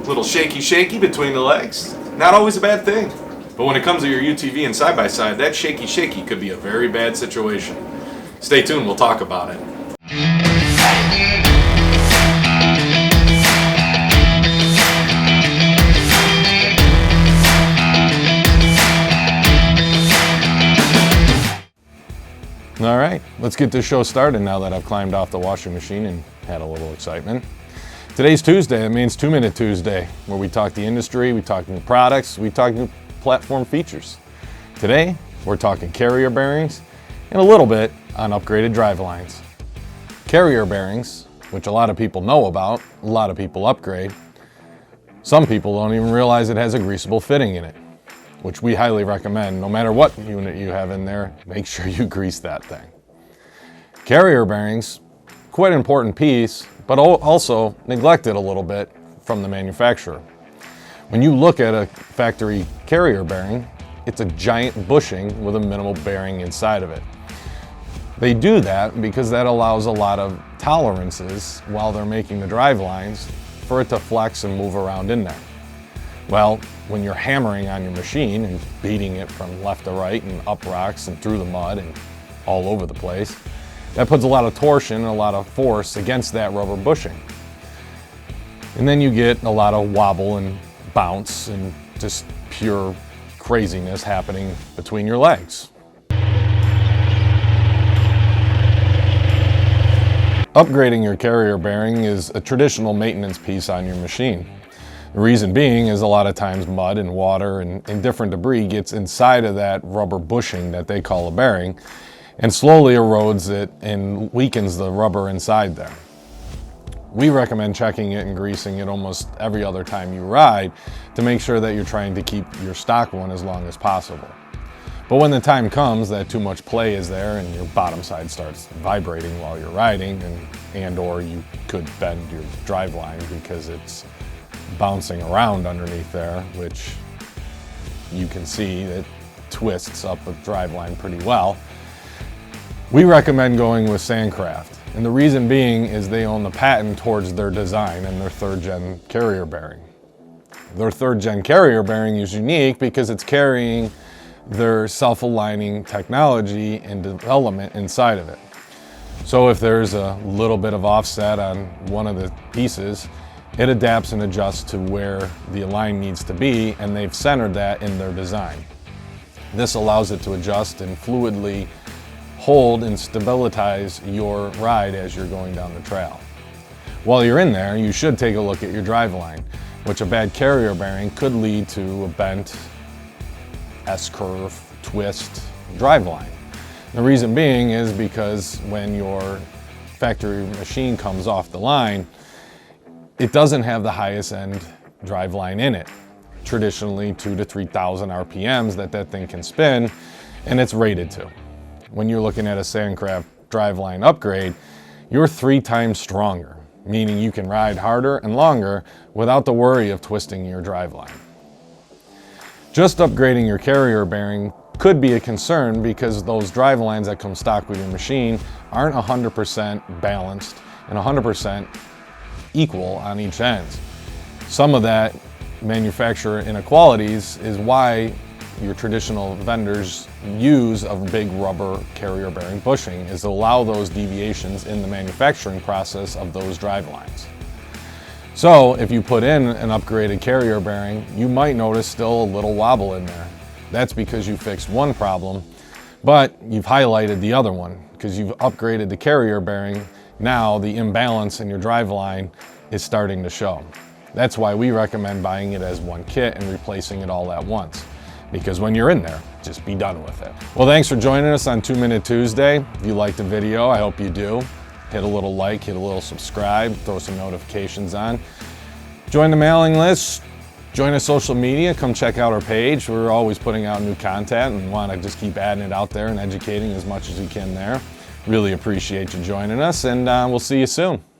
little shaky between the legs, not always a bad thing. But when it comes to your UTV and side-by-side, that shaky could be a very bad situation. Stay tuned, we'll talk about it. All right, let's get this show started now that I've climbed off the washing machine and had a little excitement. Today's Tuesday, it means 2 Minute Tuesday, where we talk the industry, we talk new products, we talk new platform features. Today, we're talking carrier bearings and a little bit on upgraded drivelines. Carrier bearings, which a lot of people know about, a lot of people upgrade. Some people don't even realize it has a greasable fitting in it, which we highly recommend. No matter what unit you have in there, make sure you grease that thing. Carrier bearings, quite an important piece, but also neglected a little bit from the manufacturer. When you look at a factory carrier bearing, it's a giant bushing with a minimal bearing inside of it. They do that because that allows a lot of tolerances while they're making the drive lines for it to flex and move around in there. Well, when you're hammering on your machine and beating it from left to right and up rocks and through the mud and all over the place, that puts a lot of torsion and a lot of force against that rubber bushing. And then you get a lot of wobble and bounce and just pure craziness happening between your legs. Upgrading your carrier bearing is a traditional maintenance piece on your machine. The reason being is a lot of times mud and water and different debris gets inside of that rubber bushing that they call a bearing and slowly erodes it and weakens the rubber inside there. We recommend checking it and greasing it almost every other time you ride to make sure that you're trying to keep your stock one as long as possible. But when the time comes that too much play is there and your bottom side starts vibrating while you're riding and or you could bend your drive line because it's bouncing around underneath there, which you can see it twists up a drive line pretty well. We recommend going with Sandcraft, and the reason being is they own the patent towards their design and their 3rd gen carrier bearing. Their 3rd gen carrier bearing is unique because it's carrying their self-aligning technology and development inside of it. So if there's a little bit of offset on one of the pieces, it adapts and adjusts to where the align needs to be, and they've centered that in their design. This allows it to adjust and fluidly hold and stabilize your ride as you're going down the trail. While you're in there, you should take a look at your drive line, which a bad carrier bearing could lead to a bent S-curve, twist drive line. The reason being is because when your factory machine comes off the line, it doesn't have the highest end drive line in it. Traditionally 2,000 to 3,000 RPMs that thing can spin, and it's rated to. When you're looking at a Sandcraft driveline upgrade, you're 3 times stronger, meaning you can ride harder and longer without the worry of twisting your driveline. Just upgrading your carrier bearing could be a concern because those drive lines that come stock with your machine aren't 100% balanced and 100% equal on each end. Some of that manufacturer inequalities is why your traditional vendors use a big rubber carrier bearing bushing, is to allow those deviations in the manufacturing process of those drive lines. So if you put in an upgraded carrier bearing, you might notice still a little wobble in there. That's because you fixed one problem, but you've highlighted the other one because you've upgraded the carrier bearing. Now the imbalance in your drive line is starting to show. That's why we recommend buying it as one kit and replacing it all at once. Because when you're in there, just be done with it. Well, thanks for joining us on 2 Minute Tuesday. If you liked the video, I hope you do. Hit a little like, hit a little subscribe, throw some notifications on. Join the mailing list, join us social media, come check out our page. We're always putting out new content and want to just keep adding it out there and educating as much as we can there. Really appreciate you joining us, and we'll see you soon.